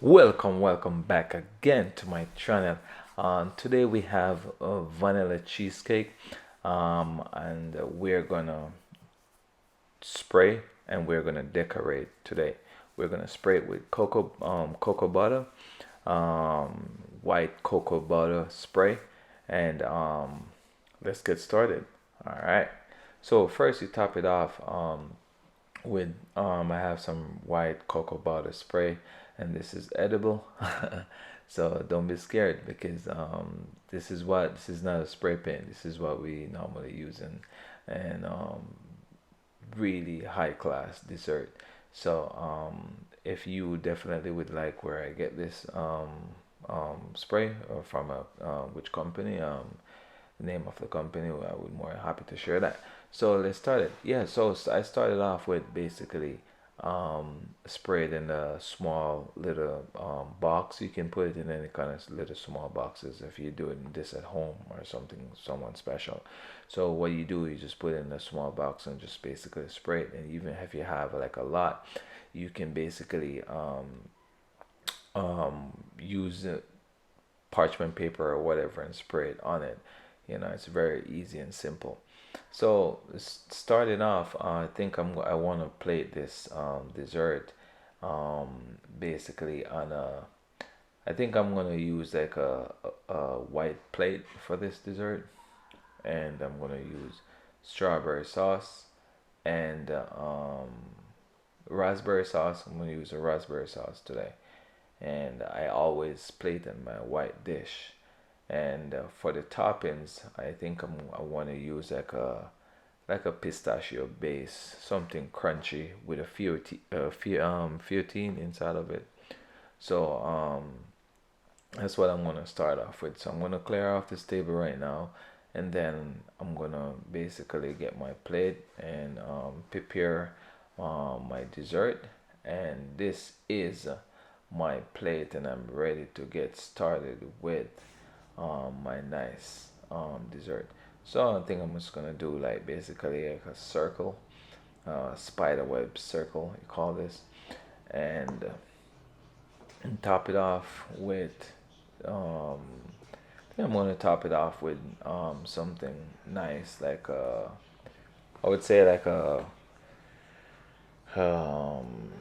Welcome back again to my channel. Today we have a vanilla cheesecake, and we're gonna spray and we're gonna decorate today. We're gonna spray it with cocoa butter, white cocoa butter spray, and let's get started. All right. So first you top it off with I have some white cocoa butter spray, and this is edible. So don't be scared because this is not a spray paint. This is what we normally use in and really high class dessert. So if you definitely would like where I get this spray or from a which company, the name of the company, I would more happy to share that. So let's start it. Yeah, so I started off with basically sprayed in a small little box. You can put it in any kind of little small boxes if you're doing this at home or something, someone special. So what you do, you just put it in a small box and just basically spray it. And even if you have like a lot, you can basically use parchment paper or whatever and spray it on it. It's very easy and simple. So starting off, I think I want to plate this dessert basically on a. I think I'm gonna use like a white plate for this dessert, and I'm gonna use strawberry sauce and raspberry sauce. I'm gonna use a raspberry sauce today, and I always plate in my white dish. And for the toppings, I think I want to use like a pistachio base, something crunchy with a fettuccine inside of it. So that's what I'm gonna start off with. So I'm gonna clear off this table right now, and then I'm gonna basically get my plate and prepare my dessert. And this is my plate, and I'm ready to get started with my nice dessert. So I think I'm just gonna do like basically like a circle, spider web circle, you call this, and top it off with. I think I'm gonna top it off with something nice like I would say like a um,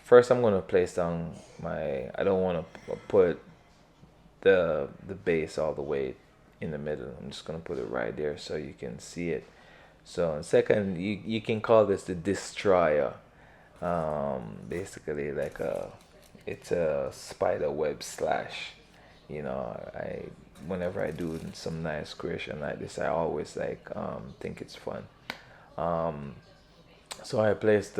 first I'm gonna place down my. I don't want to put the base all the way in the middle. I'm just gonna put it right there so you can see it. So second, you can call this the destroyer. Basically like it's a spider web slash. I whenever I do some nice creation like this, I always like think it's fun. Um, so I placed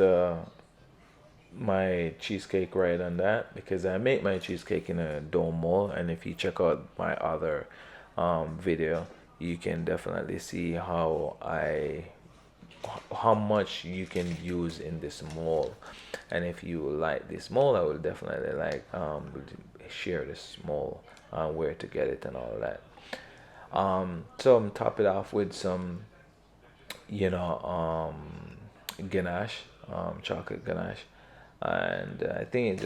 my cheesecake right on that because I make my cheesecake in a dome mold, and if you check out my other video, you can definitely see how much you can use in this mold. And if you like this mold, I will definitely like share this mold, where to get it and all of that. So I'm top it off with some you know ganache, chocolate ganache, and I think it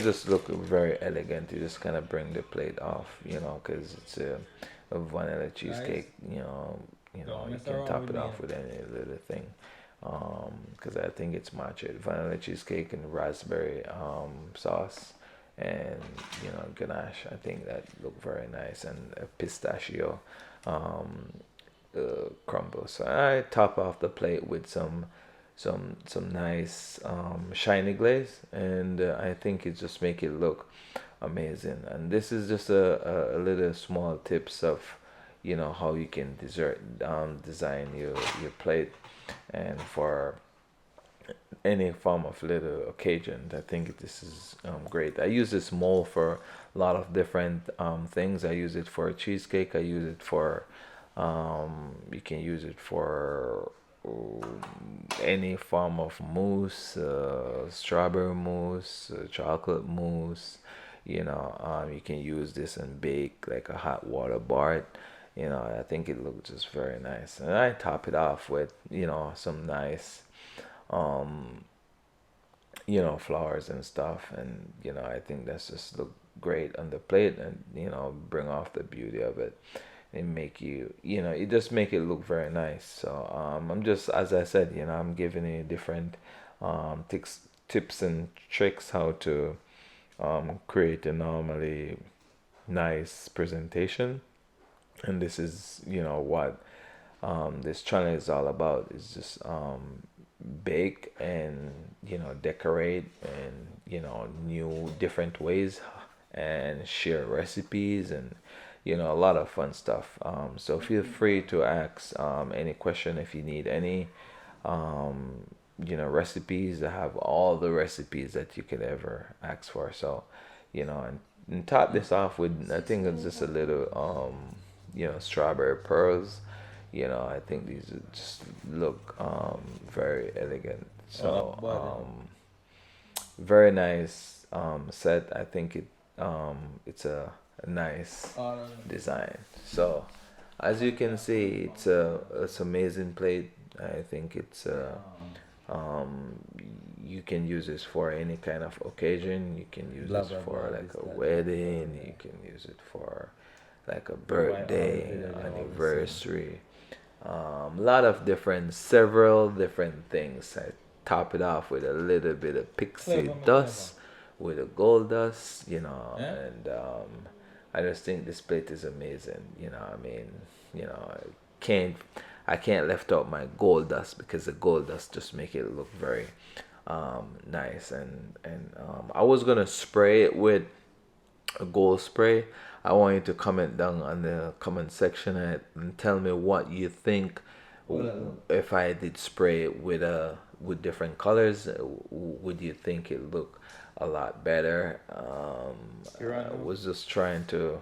just look very elegant. You just kind of bring the plate off, because it's a vanilla cheesecake. You can top it off with any little thing, because I think it's matcha vanilla cheesecake and raspberry sauce, and ganache. I think that look very nice, and a pistachio um, crumble. So I top off the plate with some nice shiny glaze, and I think it just make it look amazing. And this is just a little small tips of how you can design your plate, and for any form of little occasion. I think this is great. I use this mold for a lot of different things. I use it for cheesecake. I use it for you can use it for any form of mousse, strawberry mousse, chocolate mousse. You can use this and bake like a hot water bar. I think it looks just very nice. And I top it off with some nice um flowers and stuff, and I think that's just look great on the plate, and bring off the beauty of it, and make it just make it look very nice. So I'm just, as I said, I'm giving you different tips and tricks how to create a normally nice presentation. And this is what this channel is all about, is just bake and decorate, and new different ways, and share recipes, and a lot of fun stuff. So feel free to ask any question if you need any um, recipes. I have all the recipes that you could ever ask for. So and top this off with, I think it's just a little strawberry pearls. I think these just look very elegant. So very nice set. I think it's a nice design. So as you can see, it's amazing plate. I think um you can use this for any kind of occasion. You can use this for like a wedding. You can use it for like a birthday, anniversary, lot of different, several different things. I top it off with a little bit of pixie dust, with a gold dust, and I just think this plate is amazing. I mean, I can't I can't left out my gold dust, because the gold dust just make it look very nice. And I was gonna spray it with a gold spray. I want you to comment down on the comment section, and tell me what you think. If I did spray it with different colors, would you think it look a lot better? I was just trying to,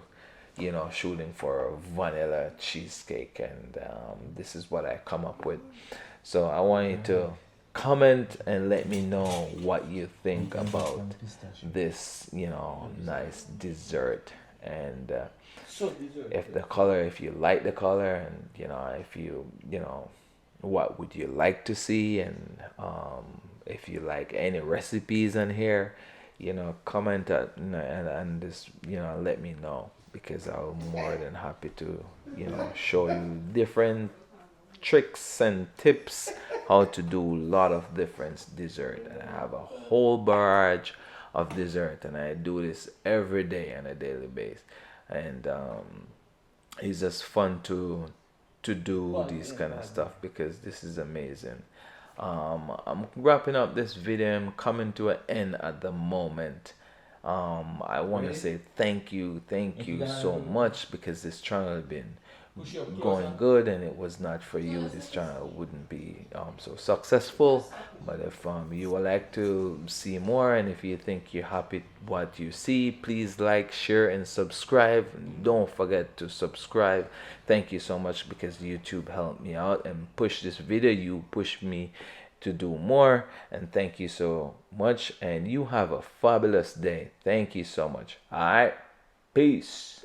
shooting for a vanilla cheesecake, and this is what I come up with. So I want you to comment and let me know what you think about this, nice dessert. And if the color, if you like the color, and if what would you like to see, and if you like any recipes in here, comment and just let me know, because I'm more than happy to show you different tricks and tips how to do a lot of different dessert. And I have a whole barrage of dessert, and I do this every day on a daily basis. And it's just fun to do these kind of stuff, because this is amazing. I'm wrapping up this video. I'm coming to an end at the moment. I want to say thank you so much, because this channel has been going good, and it was not for you, this channel wouldn't be so successful. But if you would like to see more, and if you think you're happy what you see, please like, share, and subscribe. Don't forget to subscribe. Thank you so much, because YouTube helped me out and push this video. You push me to do more, and thank you so much, and you have a fabulous day. Thank you so much. All right, peace.